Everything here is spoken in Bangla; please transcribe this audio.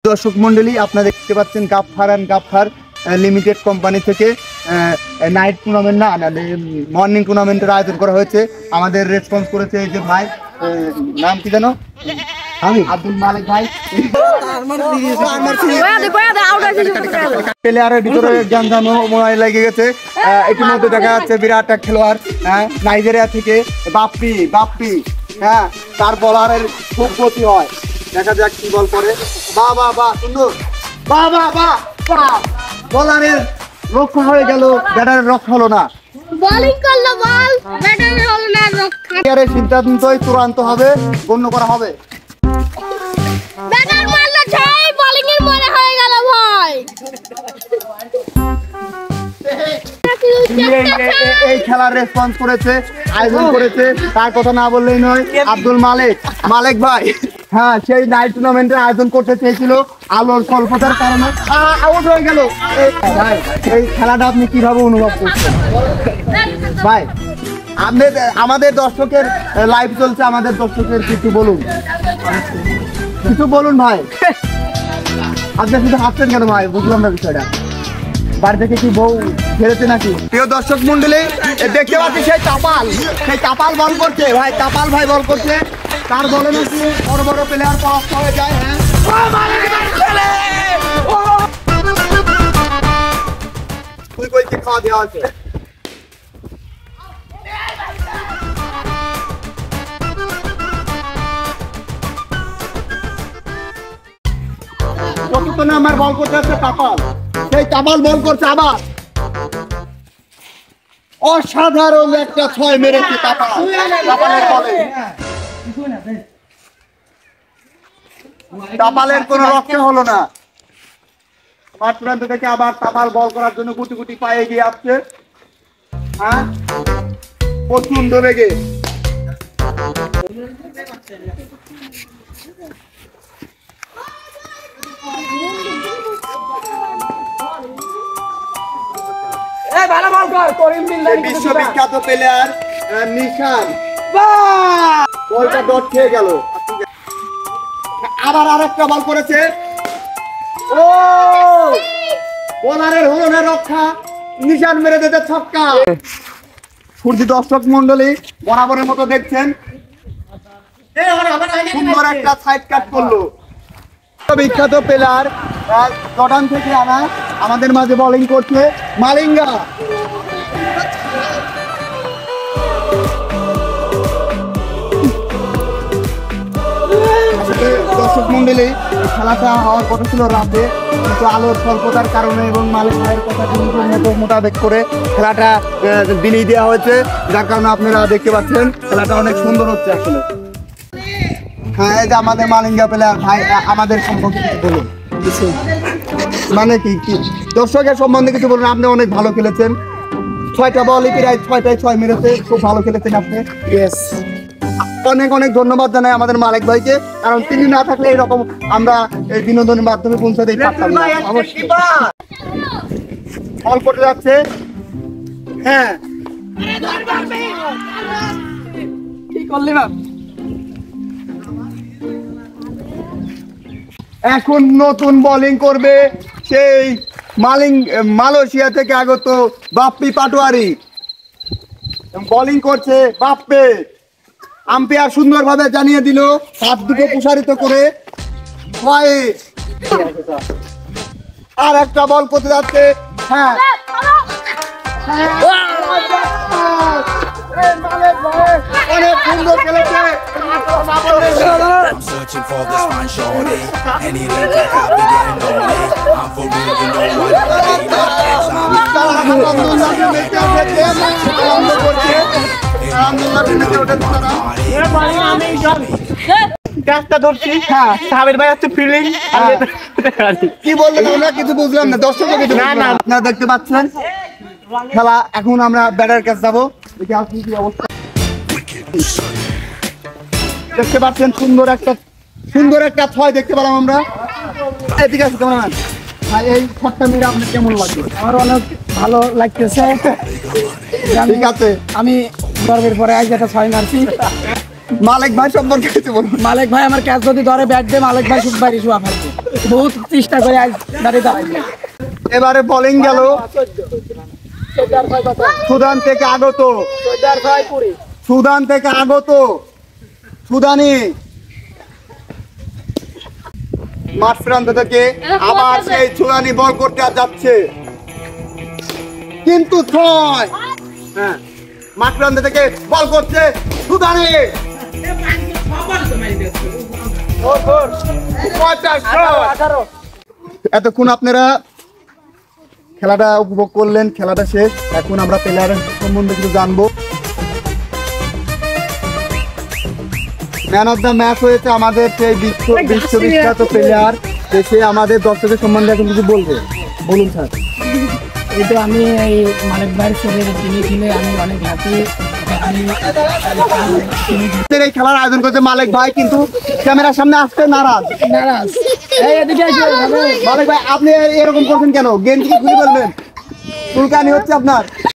দর্শক মন্ডলী আপনারা দেখতে পাচ্ছেন Gaffar and Gaffar limited company থেকে নাইট টুর্নামেন্ট না মর্নিং টুর্নামেন্টের আয়োজন করা হয়েছে। আমাদের রেসপন্স করেছে এই যে ভাই, নাম কি জানো? আমি আব্দুল মালিক ভাই। প্লেয়ারের ভিতরে গ্যাঞ্জাম মনে লেগে গেছে। ইতিমধ্যে দেখা যাচ্ছে বিরাট এক খেলোয়াড় নাইজেরিয়া থেকে বাপ্পি হ্যাঁ, তার বলারের খুব ক্ষতি হয়। দেখা যাক কি বল করে। বাহ সুন্দর, বাহ বলারের রক্ষা হয়ে গেল, ব্যাটারের রক্ষা হলো না। বোলিং করলো বল, ব্যাটারের হলো না রক্ষা। প্লেয়ারের সিদ্ধান্তই চূড়ান্ত হবে, গণ্য করা হবে। ব্যাটার মারলো ছয়, বোলিং এর মনে হয়ে গেল ভাই। এই খেলার রেসপন্স করেছে, আয়োজন করেছে, তার কথা না বললেই নয়, আব্দুল মালিক ভাই। হ্যাঁ, সেই নাইট টুর্নামেন্টের আয়োজন করতে চেয়েছিল, আলোর স্বল্পতার কারণে আউট হয়ে গেল। ভাই, এই খেলাটা আপনি কিভাবে অনুভব করছেন ভাই? আমাদের দর্শকের লাইভ চলছে, আমাদের দর্শকের কিছু বলুন ভাই। আপনি শুধু হাসছেন কেন ভাই? বুঝলাম না বিষয়টা। বাড়ি থেকে কি বউ ফেরেছে নাকি? প্রিয় দর্শক মন্ডলী, দেখতে পাচ্ছি সেই তাপাল বল করছে ভাই, তাপাল ভাই বল করছে। তার বলে নাকি বড় প্লেয়ার পরাস্ত হয়ে যায়। হ্যাঁ, খাওয়া দেওয়া আছে। চতুর্থ নাম্বার বল করতে আছে তাপাল, সেই তাপাল বল করছে আবার। অসাধারণ একটা 6 মেরেছে তাপালের বলে। তাপালের কোন রক্ষা হলো না। মাঠ প্রান্ত থেকে আবার তাপাল বল করার জন্য গুটি পায়ে এগিয়ে আসছে। হ্যাঁ, প্রচন্ড রেগে। বিশ্ববিখ্যাত প্লেয়ার নিশান বলটা ডট খেয়ে গেল। আবার আরেকটা বল করেছে। ও বোলারের হলো না রক্ষা, নিশান মেরে দিতে ছক্কা। ফুর্তি দর্শক মন্ডলী বরাবরের মতো দেখছেন, সুন্দর একটা সাইড কাট করলো। বিখ্যাত প্লেয়ার জর্ডান থেকে আনা আমাদের মাঝে বোলিং করছে মালিঙ্গা। দর্শক মন্ডলী, খেলাটা হওয়ার কথা ছিল রাতে, কিন্তু আলোর স্বল্পতার কারণে এবং মালিক ভাইয়ের কথা মোতাবেক করে খেলাটা বিলিয়ে দেওয়া হয়েছে, যার কারণে আপনারা দেখতে পাচ্ছেন খেলাটা অনেক সুন্দর হচ্ছে আসলে। হ্যাঁ, এই যে আমাদের মালিঙ্গা প্লেয়ার ভাই, আমাদের সম্পর্কে কিছু বলুন। মানে কি দর্শকের সম্বন্ধে কিছু বলুন। আপনি অনেক ভালো খেলেছেন, 6টা বলই প্রায় 6টায় 6 মেরেছে, খুব ভালো খেলেছেন আপনি। অনেক ধন্যবাদ জানাই আমাদের মালিক ভাইকে, কারণ তিনি না থাকলে এরকম আমরা এই বিনোদনের মাধ্যমে পৌঁছে দিতে পারতাম না। অবশ্যই বল করতে যাচ্ছে। হ্যাঁ, কি করলি না? এখন নতুন বোলিং করবে সেই মালয়েশিয়া থেকে আগত বাপ্পি পাটোয়ারি। বোলিং করছে বাপ্পে। আম্পায়ার সুন্দরভাবে জানিয়ে দিল, হাত দুটো প্রসারিত করে। আর একটা বল করতে যাচ্ছে। হ্যাঁ, অনেক সুন্দর খেলেছে। কি বললেন আমরা কিছু বুঝলাম না, দর্শক আপনারা দেখতে পাচ্ছেন খেলা। এখন আমরা ব্যাটার কাছে যাবো, দেখতে পাচ্ছেন সুন্দর একটা 6 দেখতে পেলাম আমরা। ঠিক আছে, কেমন ভাই এই শটটা মেরে আপনার কেমন লাগবে? আমার অনেক ভালো লাগতেছে। ঠিক আছে, আমি গর্বের পরে আজ একটা 6 মারছি। মালিক ভাই সম্পর্কে কিছু বলুন। মালিক ভাই আমার ক্যাচ যদি ধরে ব্যাট দিয়ে মালিক ভাই শুট বাইরে শুয়া ফেলবে, বহুত চেষ্টা করে আজ দাঁড়িয়ে দাঁড়াইবে। এবারে বোলিং গেল সুদান থেকে আগত, সুদান থেকে আগত সুদানি মাঠ প্রান্ত থেকে আবার সেই সুদানি বল করতে যাচ্ছে, কিন্তু ছয়। হ্যাঁ, মাঠ প্রান্ত থেকে বল করছে সুদানি, এতক্ষণ আপনারা খেলাটা উপভোগ করলেন, খেলাটা শেষ। এখন আমরা প্লেয়ারের সম্বন্ধে কিছু জানবো। ম্যান অফ দ্য ম্যাচ হয়েছে আমাদের সেই বিশ্ববিখ্যাত প্লেয়ার, সে আমাদের দর্শকের সম্বন্ধে এখন কিছু বলবে। বলুন স্যার। এই তো আমি এই মালিক ভাইয়ের শরীরে টিমে খেলে আমি অনেক হ্যাপি। এই খেলার আয়োজন করছে মালিক ভাই, কিন্তু ক্যামেরার সামনে আসতে নারাজ। এই এদিকে আসো। মালিক ভাই, আপনি এরকম করছেন কেন? গেম কি খুলে বলবেন? চুলকানি হচ্ছে আপনার?